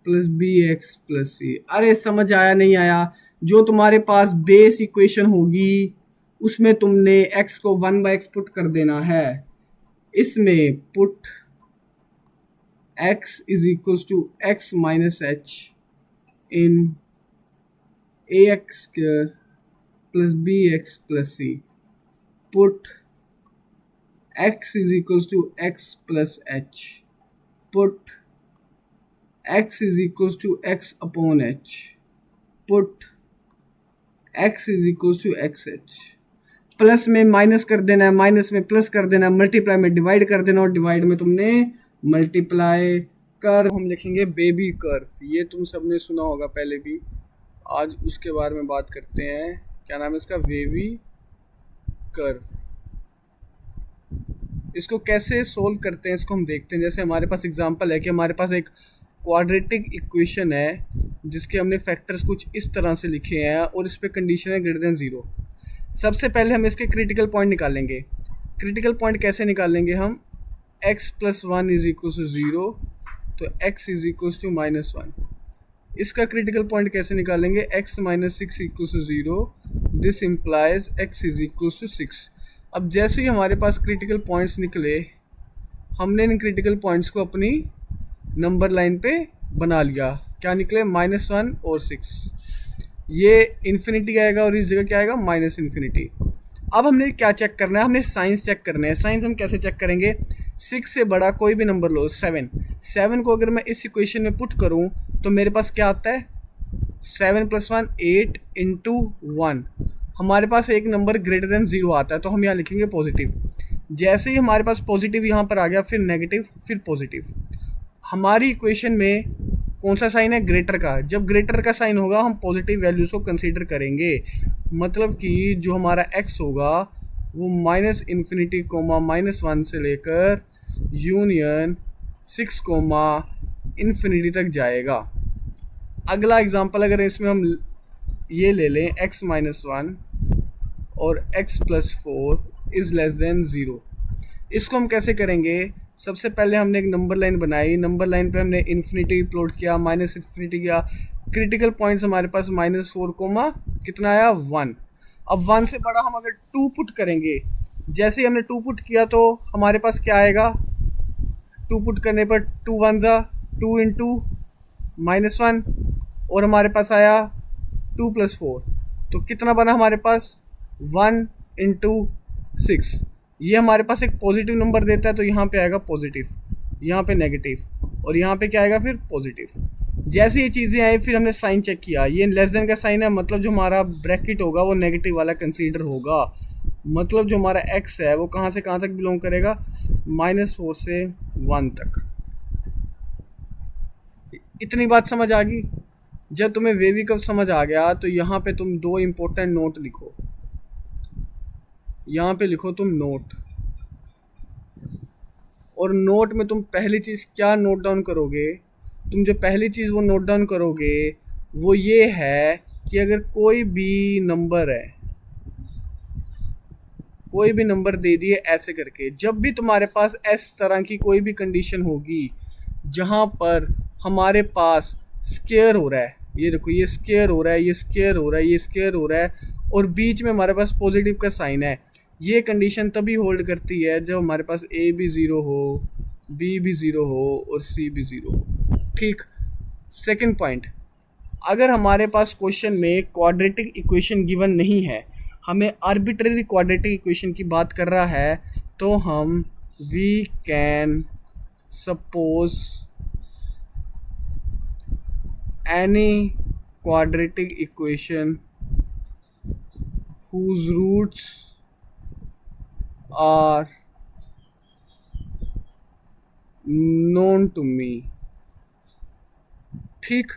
plus b x plus c, अरे समझ आया नहीं आया? जो तुम्हारे पास बेस इक्वेशन होगी उसमें तुमने x को 1/x पुट कर देना है। इसमें put x is equal to x minus h in a x square plus b x plus c, put x is equal to x plus h, put x is equals to x upon h, put x is equals to xh। Plus में minus कर देना है, minus में plus कर देना है, multiply में divide कर देना और डिवाइड में तुमने मल्टीप्लाई कर, हम लिखेंगे बेबी कर्व। ये तुम सबने सुना होगा पहले भी, आज उसके बारे में बात करते हैं। क्या नाम है इसका? Wavy curve. इसको कैसे सोल्व करते हैं इसको हम देखते हैं। जैसे हमारे पास एग्जांपल है कि हमारे पास एक क्वाड्रेटिक इक्वेशन है जिसके हमने फैक्टर्स कुछ इस तरह से लिखे हैं और इस पे कंडीशन है ग्रेटर देन 0। सबसे पहले हम इसके क्रिटिकल पॉइंट निकालेंगे। क्रिटिकल पॉइंट कैसे निकालेंगे हम? x plus 1 is equal to 0, तो x is equal to minus 1। इसका क्रिटिकल पॉइंट कैसे निकालेंगे? x minus 6 equal to 0, this implies x is equal to 6। अब जैसे ही हमारे पास क्रिटिकल पॉइंट्स निकले, हमने इन क्रिटिकल पॉइंट्स को अपनी नंबर लाइन पे बना लिया, क्या निकले -1 और 6, ये इन्फिनिटी आएगा और इस जगह क्या आएगा -इन्फिनिटी। अब हमने क्या चेक करना है, हमने साइंस चेक करना है। साइंस हम कैसे चेक करेंगे, 6 से बड़ा कोई भी नंबर लो, 7 को अगर मैं इस इक्वेशन में पुट करूं तो मेरे पास क्या आता है, 7 + 1 8 × 1, हमारे पास एक नंबर ग्रेटर देन 0 आता है, तो हम यहाँ लिखेंगे पॉजिटिव। जैसे ही हमारे पास पॉजिटिव यहाँ पर आ गया, फिर नेगेटिव, फिर पॉजिटिव। हमारी इक्वेशन में कौन सा साइन है, ग्रेटर का। जब ग्रेटर का साइन होगा हम पॉजिटिव वैल्यूज़ को कंसीडर करेंगे, मतलब कि जो हमारा x होगा वो -इन्फिनिटी -1 से लेकर यूनियन 6 इन्फिनिटी तक जाएगा। अगला एग्जांपल अगर इसमें हम ये ले लें, x - 1 और x + 4 इज़ लेस देन 0। इसको हम कैसे करेंगे, सबसे पहले हमने एक नंबर लाइन बनाई, नंबर लाइन पे हमने इन्फिनिटी प्लॉट किया, -इन्फिनिटी किया, क्रिटिकल पॉइंट्स हमारे पास -4 कितना आया 1। अब 1 से बड़ा हम अगर 2 पुट करेंगे, जैसे ही हमने 2 पुट किया तो हमारे पास क्या आएगा, 2 पुट करने पर 2 1 ज़ा 2 × -1 और हमारे पास आया 2 + 4, तो कितना बना हमारे पास 1 × 6। ये हमारे पास एक पॉजिटिव नंबर देता है, तो यहाँ पे आएगा पॉजिटिव, यहाँ पे नेगेटिव और यहाँ पे क्या आएगा फिर पॉजिटिव। जैसे ये चीज़ें आई फिर हमने साइन चेक किया, ये लेस देन का साइन है, मतलब जो हमारा ब्रैकेट होगा वो नेगेटिव वाला कंसीडर होगा, मतलब जो हमारा x है वो कहाँ से कहाँ तक बिलोंग करेगा, -4 से 1 तक। इतनी बात समझ आ गई। जब तुम्हें वेवी कर्व समझ आ गया तो यहाँ पे तुम 2 इम्पोर्टेंट नोट लिखो, यहाँ पे लिखो तुम नोट, और नोट में तुम पहली चीज़ क्या नोट डाउन करोगे, तुम जो पहली चीज़ वो नोट डाउन करोगे वो ये है कि अगर कोई भी नंबर है, कोई भी नंबर दे दिए ऐसे करके, जब भी तुम्हारे पास इस तरह की कोई भी कंडीशन होगी जहाँ पर हमारे पास स्क्वायर हो रहा है, ये देखो ये स्क्वायर हो रहा है, ये स्क्वायर हो रहा है, ये स्क्वायर हो रहा है, और बीच में हमारे पास पॉजिटिव का साइन है, ये कंडीशन तभी होल्ड करती है जब हमारे पास a भी 0 हो, b भी 0 हो और c भी 0 हो। ठीक। सेकंड पॉइंट, अगर हमारे पास क्वेश्चन में क्वाड्रेटिक इक्वेशन गिवन नहीं है, हमें आर्बिट्रेरी क्वाड्रेटिक इक्वेशन की बात कर रहा है, तो हम we can suppose any quadratic equation whose roots are known to me। ठीक।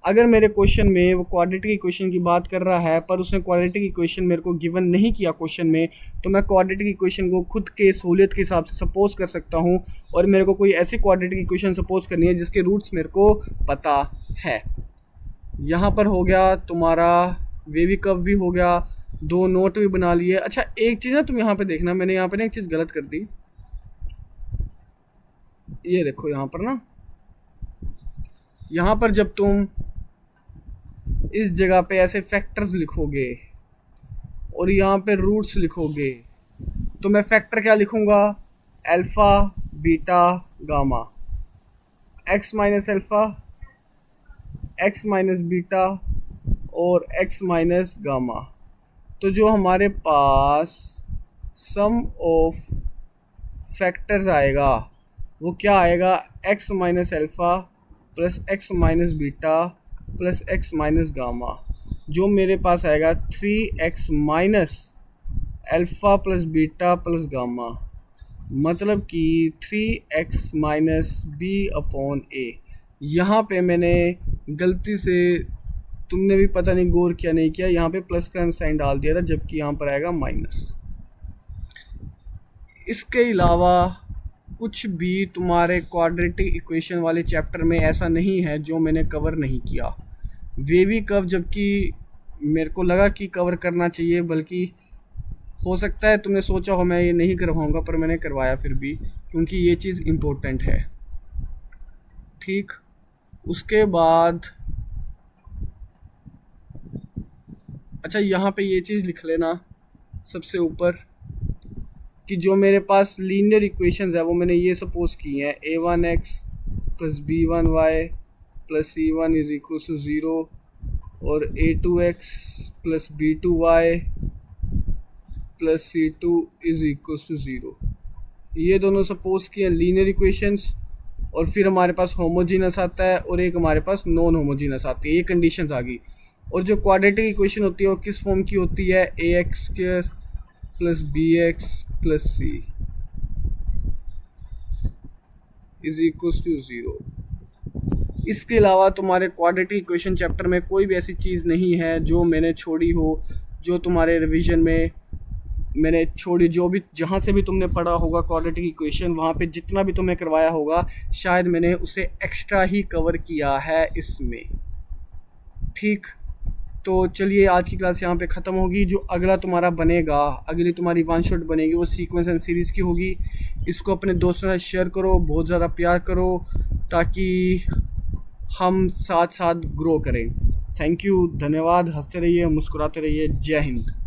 अगर मेरे क्वेश्चन में वो क्वाड्रेटिक इक्वेशन की बात कर रहा है पर उसने क्वाड्रेटिक इक्वेशन मेरे को गिवन नहीं किया क्वेश्चन में, तो मैं क्वाड्रेटिक इक्वेशन को खुद के सहूलियत के हिसाब से सपोज कर सकता हूँ, और मेरे को कोई ऐसी क्वाड्रेटिक इक्वेशन सपोज करनी है जिसके रूट्स मेरे को पता है। यहाँ पर हो गया तुम्हारा वेवी कर्व भी हो गया, 2 नोट भी बना लिए। अच्छा एक चीज़ ना तुम यहाँ पे देखना, मैंने यहाँ पे ना एक चीज़ गलत कर दी, ये देखो यहाँ पर ना, यहाँ पर जब तुम इस जगह पे ऐसे फैक्टर्स लिखोगे और यहाँ पे रूट्स लिखोगे, तो मैं फैक्टर क्या लिखूँगा, alpha beta gamma, x minus alpha, x minus beta और x माइनस गामा। तो जो हमारे पास सम ऑफ फैक्टर्स आएगा वो क्या आएगा, x minus alpha plus x minus beta plus x minus gamma, जो मेरे पास आएगा 3x minus alpha plus beta plus gamma, मतलब कि 3x माइनस b/a। यहाँ पे मैंने गलती से, तुमने भी पता नहीं गौर किया नहीं किया, यहाँ पे प्लस का साइन डाल दिया था जबकि यहाँ पर आएगा माइनस। इसके अलावा कुछ भी तुम्हारे क्वाड्रेटिक इक्वेशन वाले चैप्टर में ऐसा नहीं है जो मैंने कवर नहीं किया। वेवी कर्व जबकि मेरे को लगा कि कवर करना चाहिए, बल्कि हो सकता है तुमने सोचा हो मैं ये नहीं करवाऊँगा, पर मैंने करवाया फिर भी, क्योंकि ये चीज़ इम्पोर्टेंट है। ठीक। उसके बाद अच्छा यहाँ पे ये चीज़ लिख लेना सबसे ऊपर कि जो मेरे पास लीनियर इक्वेशंस है वो मैंने ये सपोज की हैं, a1x plus b1y plus C1 is equal to 0 और A2x plus B2y plus C2 is equal to 0। ये दोनों सपोज किए लीनियर इक्वेशंस, और फिर हमारे पास होमोजीनस आता है और एक हमारे पास नॉन होमोजीनस आती है। ये कंडीशंस आ गई। और जो क्वाड्रेटिक इक्वेशन होती है वो किस फॉर्म की होती है? ax² plus bx plus c is equal to 0। इसके अलावा तुम्हारे क्वाड्रेटिक इक्वेशन चैप्टर में कोई भी ऐसी चीज़ नहीं है जो मैंने छोड़ी हो, जो तुम्हारे रिवीजन में मैंने छोड़ी। जो भी जहाँ से भी तुमने पढ़ा होगा क्वाड्रेटिक इक्वेशन, वहाँ पे जितना भी तुम्हें करवाया होगा शायद मैंने उसे एक्स्ट्रा ही कवर किया है इसमें। ठीक, तो चलिए आज की क्लास यहाँ पे ख़त्म होगी। जो अगला तुम्हारा बनेगा, अगली तुम्हारी वन शॉट बनेगी वो सीक्वेंस एंड सीरीज़ की होगी। इसको अपने दोस्तों के साथ शेयर करो, बहुत ज़्यादा प्यार करो, ताकि हम साथ साथ ग्रो करें। थैंक यू, धन्यवाद। हंसते रहिए, मुस्कुराते रहिए। जय हिंद।